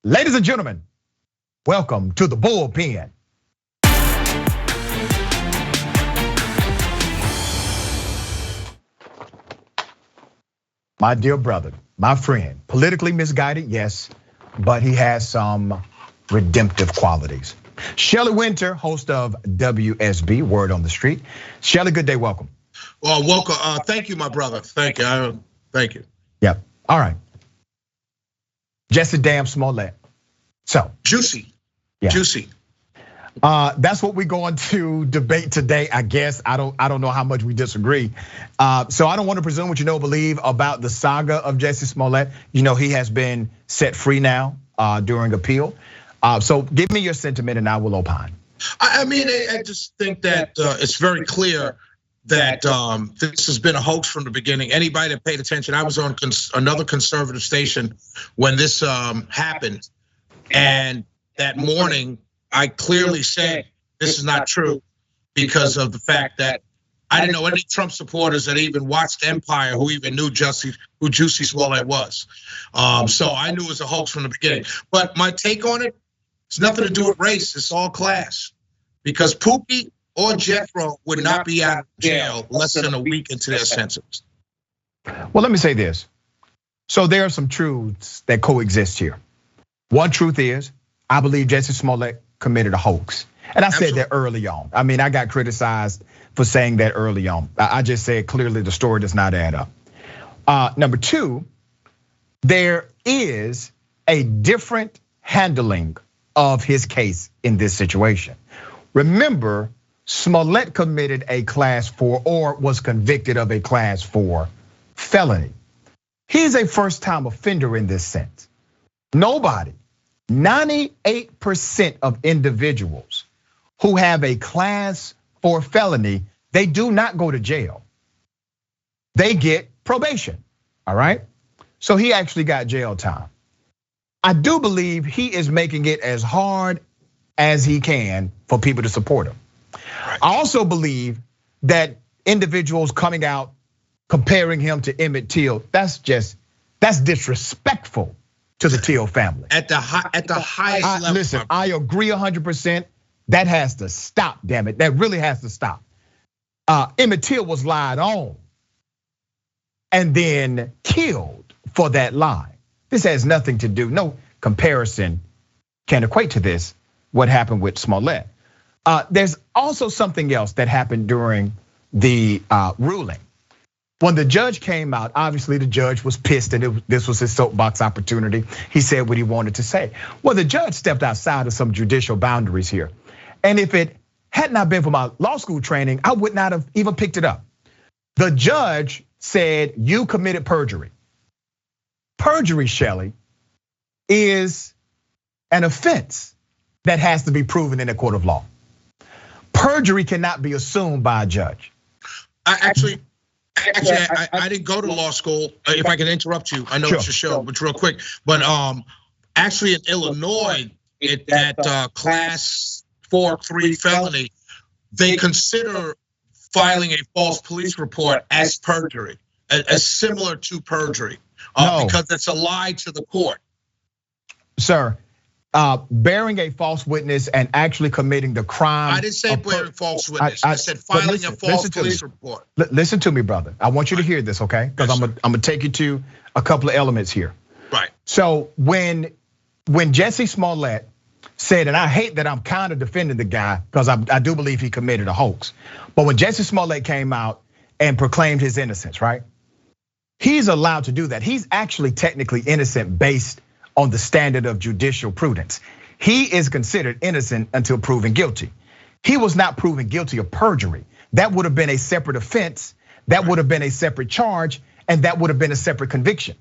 Ladies and gentlemen, welcome to the Bullpen. My dear brother, my friend, politically misguided, yes, but he has some redemptive qualities. Shelley Wynter, host of WSB, Word on the Street. Shelley, good day, welcome. Well, welcome. Thank you, my brother. Thank you. Thank you. Yep. All right. Jussie Smollett. So Juicy. Yeah. Juicy. That's what we're going to debate today, I guess. I don't know how much we disagree. So I don't want to presume what you know or believe about the saga of Jussie Smollett. You know, he has been set free now during appeal. So give me your sentiment and I will opine. I mean, I just think that it's very clear that this has been a hoax from the beginning. Anybody that paid attention, I was on another conservative station when this happened. And that morning, I clearly said, this is not true because of the fact that I didn't know any Trump supporters that even watched Empire who even knew who Jussie Smollett was. So I knew it was a hoax from the beginning. But my take on it, it's nothing to do with race, it's all class. Because Pookie or Jethro would not be out of jail less than a week into their sentence. Well, let me say this. So there are some truths that coexist here. One truth is, I believe Jussie Smollett committed a hoax. And I said that early on. I mean, I got criticized for saying that early on. I just said clearly the story does not add up. Number two, there is a different handling of his case in this situation. Remember, Smollett committed a class 4 or was convicted of a class 4 felony. He's a first-time offender in this sense. Nobody, 98% of individuals who have a class 4 felony, they do not go to jail. They get probation, all right? So he actually got jail time. I do believe he is making it as hard as he can for people to support him. I also believe that individuals coming out comparing him to Emmett Till, that's disrespectful to the Till family. At the highest level. Listen, I agree 100%. That has to stop, damn it. That really has to stop. Emmett Till was lied on and then killed for that lie. This has nothing to do, no comparison can equate to this, what happened with Smollett. There's also something else that happened during the ruling. When the judge came out, obviously the judge was pissed and this was his soapbox opportunity. He said what he wanted to say. Well, the judge stepped outside of some judicial boundaries here. And if it had not been for my law school training, I would not have even picked it up. The judge said, you committed perjury. Perjury, Shelley, is an offense that has to be proven in a court of law. Perjury cannot be assumed by a judge. I didn't go to law school. If I can interrupt you, I know it's your show, but real quick. But actually in Illinois, that class 4-3 felony, they consider filing a false police report as perjury, as similar to perjury, because it's a lie to the court. Sir, bearing a false witness and actually committing the crime. I didn't say bearing false witness. I said filing a false police report. Listen to me, brother. I want you to hear this, okay? Because I'm gonna take you to a couple of elements here. Right. So when Jussie Smollett said, and I hate that I'm kind of defending the guy because I do believe he committed a hoax. But when Jussie Smollett came out and proclaimed his innocence, right? He's allowed to do that. He's actually technically innocent based on the standard of judicial prudence. He is considered innocent until proven guilty. He was not proven guilty of perjury. That would have been a separate offense. That would have been a separate charge, and that would have been a separate conviction.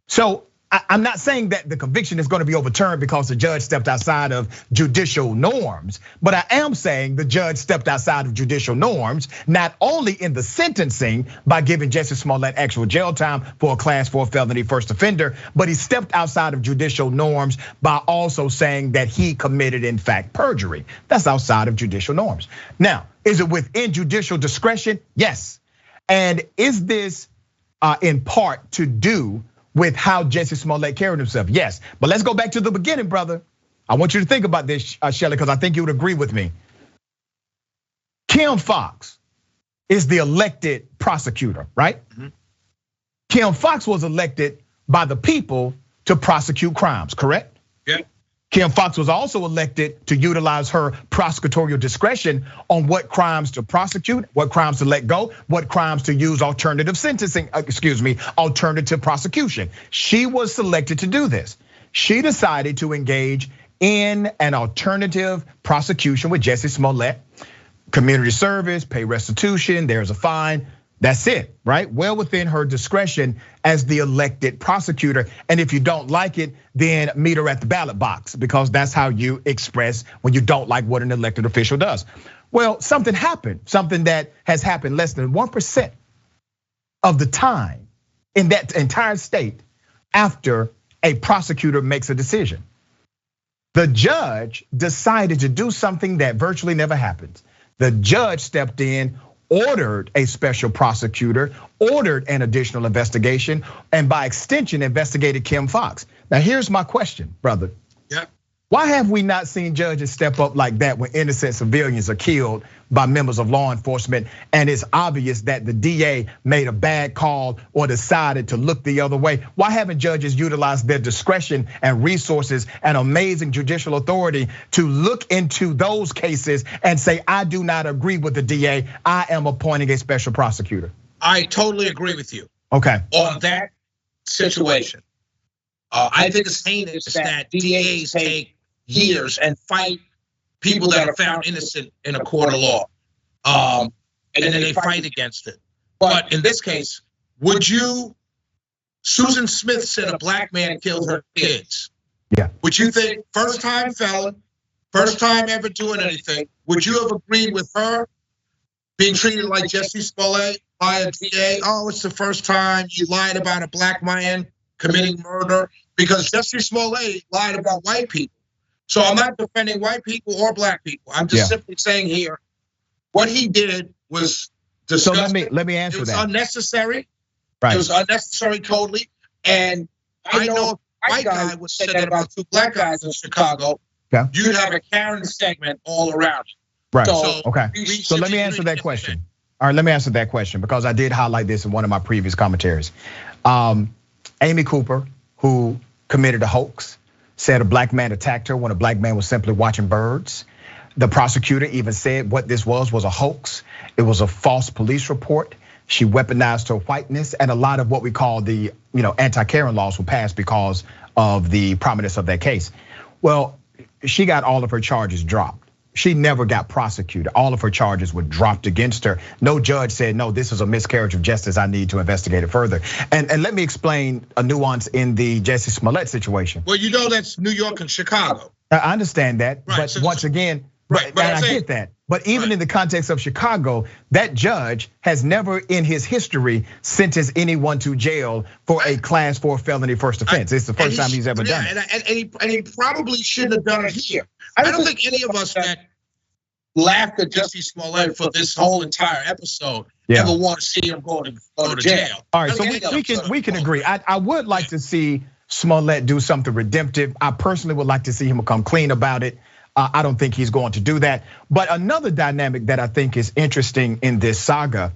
So I'm not saying that the conviction is going to be overturned because the judge stepped outside of judicial norms, but I am saying the judge stepped outside of judicial norms, not only in the sentencing by giving Jussie Smollett actual jail time for a class 4 felony first offender, but he stepped outside of judicial norms by also saying that he committed, in fact, perjury. That's outside of judicial norms. Now, is it within judicial discretion? Yes. And is this in part to do with how Jussie Smollett carried himself. Yes, but let's go back to the beginning, brother. I want you to think about this, Shelley, because I think you would agree with me. Kim Foxx is the elected prosecutor, right? Mm-hmm. Kim Foxx was elected by the people to prosecute crimes, correct? Yeah. Kim Foxx was also elected to utilize her prosecutorial discretion on what crimes to prosecute, what crimes to let go, what crimes to use alternative sentencing, alternative prosecution. She was selected to do this. She decided to engage in an alternative prosecution with Jussie Smollett, community service, pay restitution, there's a fine. That's it, right? Well within her discretion as the elected prosecutor. And if you don't like it, then meet her at the ballot box, because that's how you express when you don't like what an elected official does. Well, something happened, something that has happened less than 1% of the time in that entire state after a prosecutor makes a decision. The judge decided to do something that virtually never happens. The judge stepped in, ordered a special prosecutor, ordered an additional investigation, and by extension, investigated Kim Foxx. Now, here's my question, brother. Yeah. Why have we not seen judges step up like that when innocent civilians are killed by members of law enforcement, and it's obvious that the DA made a bad call or decided to look the other way? Why haven't judges utilized their discretion and resources and amazing judicial authority to look into those cases and say, I do not agree with the DA, I am appointing a special prosecutor? I totally agree with you. Okay. On that situation. I think it's heinous that DAs take years and fight people that are found innocent in a court of law, and then they fight against it. But in this case, would you? Susan Smith said a black man killed her kids. Yeah. Would you think first time felon, first time ever doing anything? Would you have agreed with her being treated like Jussie Smollett by a DA? Oh, it's the first time you lied about a black man committing murder, because Jussie Smollett lied about white people. So I'm not defending white people or black people. I'm just simply saying here, what he did was disgusting. So let me answer that. It was unnecessary. Right. It was unnecessary totally. And I know if a white guy would say that about two black guys in Chicago, you'd have a Karen segment all around. Right. So, okay. So let me answer that question. All right, let me answer that question, because I did highlight this in one of my previous commentaries. Amy Cooper, who committed a hoax, said a black man attacked her when a black man was simply watching birds. The prosecutor even said what this was a hoax. It was a false police report. She weaponized her whiteness, and a lot of what we call the anti-Karen laws were passed because of the prominence of that case. Well, she got all of her charges dropped. She never got prosecuted. All of her charges were dropped against her. No judge said, no, this is a miscarriage of justice, I need to investigate it further. And let me explain a nuance in the Jussie Smollett situation. Well, that's New York and Chicago. I understand that, right, but so, once again, and I get that. But even in the context of Chicago, that judge has never in his history sentenced anyone to jail for a class 4 felony first offense. It's the first time he's ever done it. And he probably shouldn't have done it here. I don't think any of us that laughed at Jussie Smollett for this whole entire episode ever want to see him go to jail. All right, so we can agree. I would like to see Smollett do something redemptive. I personally would like to see him come clean about it. I don't think he's going to do that. But another dynamic that I think is interesting in this saga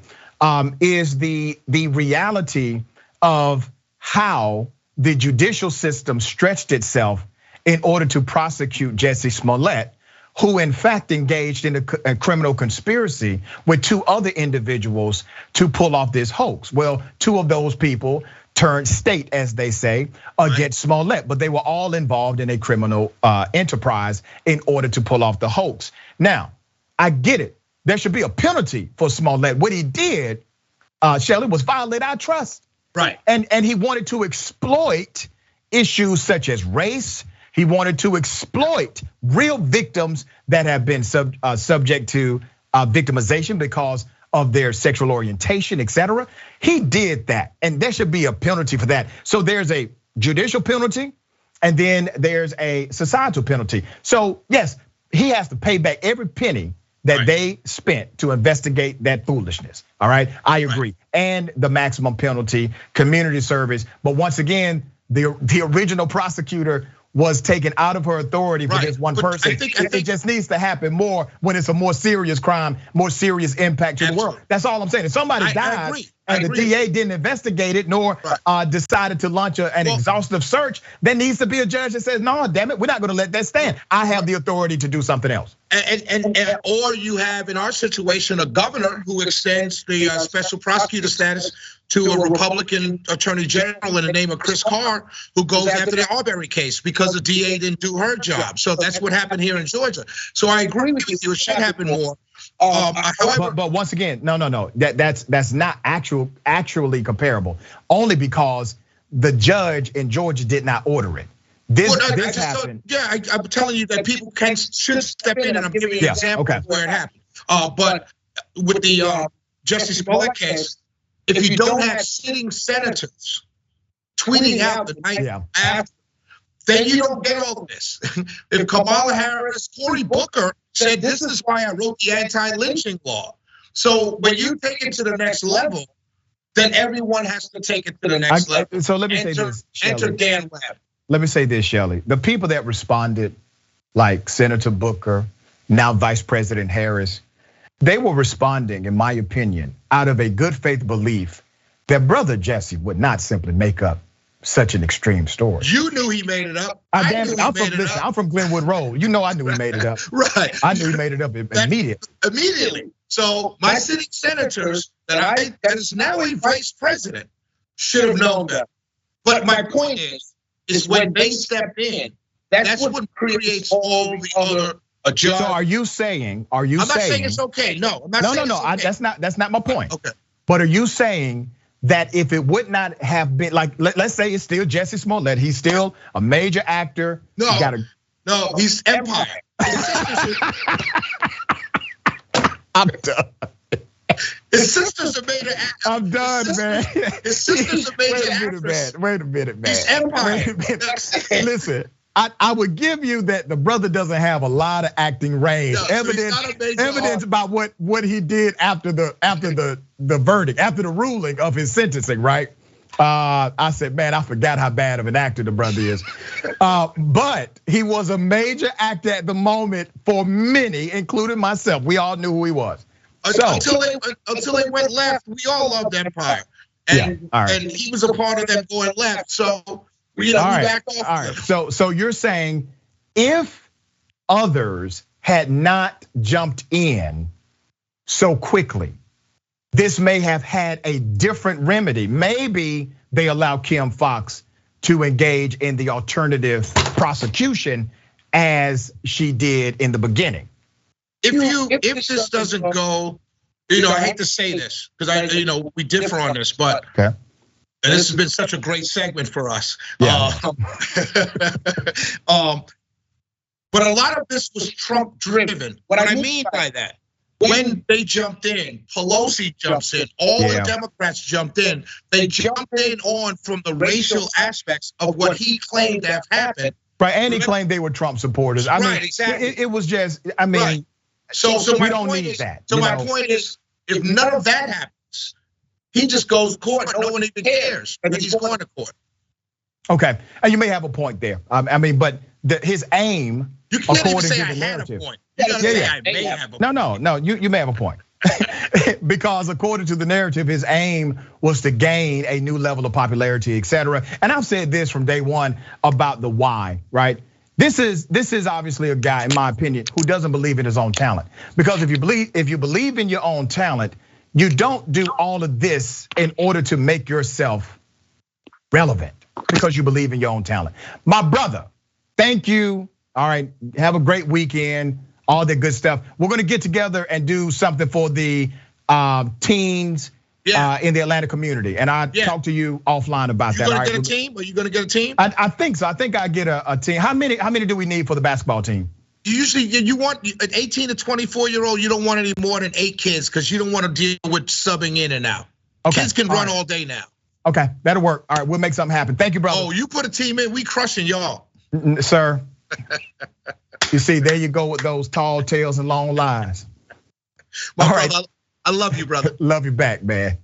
is the reality of how the judicial system stretched itself in order to prosecute Jussie Smollett, who in fact engaged in a criminal conspiracy with 2 other individuals to pull off this hoax. Well, 2 of those people turned state, as they say, against Smollett, but they were all involved in a criminal enterprise in order to pull off the hoax. Now, I get it. There should be a penalty for Smollett. What he did, Shelley, was violate our trust. Right. And he wanted to exploit issues such as race. He wanted to exploit real victims that have been subject to victimization because of their sexual orientation, etc. He did that, and there should be a penalty for that. So there's a judicial penalty, and then there's a societal penalty. So yes, he has to pay back every penny that they spent to investigate that foolishness. All right, I agree. And the maximum penalty, community service. But once again, the original prosecutor was taken out of her authority for this one person. I think it just needs to happen more when it's a more serious crime, more serious impact to the world. That's all I'm saying. If somebody dies and the DA didn't investigate it nor decided to launch an exhaustive search, there needs to be a judge that says, no, damn it, we're not gonna let that stand. I have the authority to do something else. Or you have, in our situation, a governor who extends the special prosecutor status to a Republican attorney general in the name of Chris Carr, who goes after the Arbery case because the DA didn't do her job. So that's what happened here in Georgia. So I agree with you, it should happen more. But once again, no, that's not actually comparable. Only because the judge in Georgia did not order it. This happened. I'm telling you that people should step in, and I'm giving you an example of where it happened. But with the Jussie Smollett case, if you don't have sitting senators tweeting out the night after, then you don't get all of this. If Kamala Harris, Cory Booker said, this is why I wrote the anti-lynching law. So when you take it to the next level, then everyone has to take it to the next level. So let me say this, enter Dan Webb. Let me say this, Shelley. The people that responded, like Senator Booker, now Vice President Harris, they were responding, in my opinion, out of a good faith belief that Brother Jussie would not simply make up such an extreme story. You knew he made it up. I'm from Glenwood Road. You know I knew he made it up. Right. I knew he made it up immediately. So my sitting senators that is now a vice president should have known that. But my point is when they step in, that's what creates all the other. So are you saying? I'm not saying it's okay. No, I'm not saying it's okay. That's not my point. Okay. But are you saying that if it would not have been, like, let's say it's still Jussie Smollett, he's still a major actor. No, he's Empire. I'm done. His sister's a major actor. I'm done, man. His sister's a major actress. Wait a minute, man. He's Empire. Listen. I would give you that the brother doesn't have a lot of acting range. Evidence about what he did after the verdict, after the ruling of his sentencing, right? I said, man, I forgot how bad of an actor the brother is. But he was a major actor at the moment for many, including myself. We all knew who he was. Until they went left, we all loved Empire, and he was a part of them going left. So. We back off. All right. So you're saying if others had not jumped in so quickly, this may have had a different remedy. Maybe they allow Kim Foxx to engage in the alternative prosecution as she did in the beginning. If this doesn't go, I hate to say this because we differ on this, but. Okay. And this has been such a great segment for us. Yeah. But a lot of this was Trump driven. What I mean by that, when they jumped in, Pelosi jumps in, all the Democrats jumped in. They jumped in on from the racial aspects of what he claimed to have happened. Right, and he claimed they were Trump supporters. I mean, exactly. It was just, I mean, so we don't need that. So my point is, if none of that happens, he just goes to court. No one even cares that he's going to court. Okay, and you may have a point there. I mean, but his aim, you can't even say I had a point. You gotta say I may have a point. No, you may have a point. Because according to the narrative, his aim was to gain a new level of popularity, etc. And I've said this from day one about the why, right? This is obviously a guy, in my opinion, who doesn't believe in his own talent. Because if you believe in your own talent, you don't do all of this in order to make yourself relevant because you believe in your own talent. My brother, thank you. All right, have a great weekend, all that good stuff. We're gonna get together and do something for the teens in the Atlanta community. And I'll talk to you offline about that. You gonna get a team? Are you gonna get a team? I think so. I think I get a team. How many do we need for the basketball team? Usually you want an 18 to 24-year-old, you don't want any more than 8 kids because you don't want to deal with subbing in and out. Okay. Kids can run all day now. Okay, that'll work. All right, we'll make something happen. Thank you, brother. Oh, you put a team in, we crushing y'all. Sir, you see, there you go with those tall tales and long lies. My brother, I love you, brother. Love you back, man.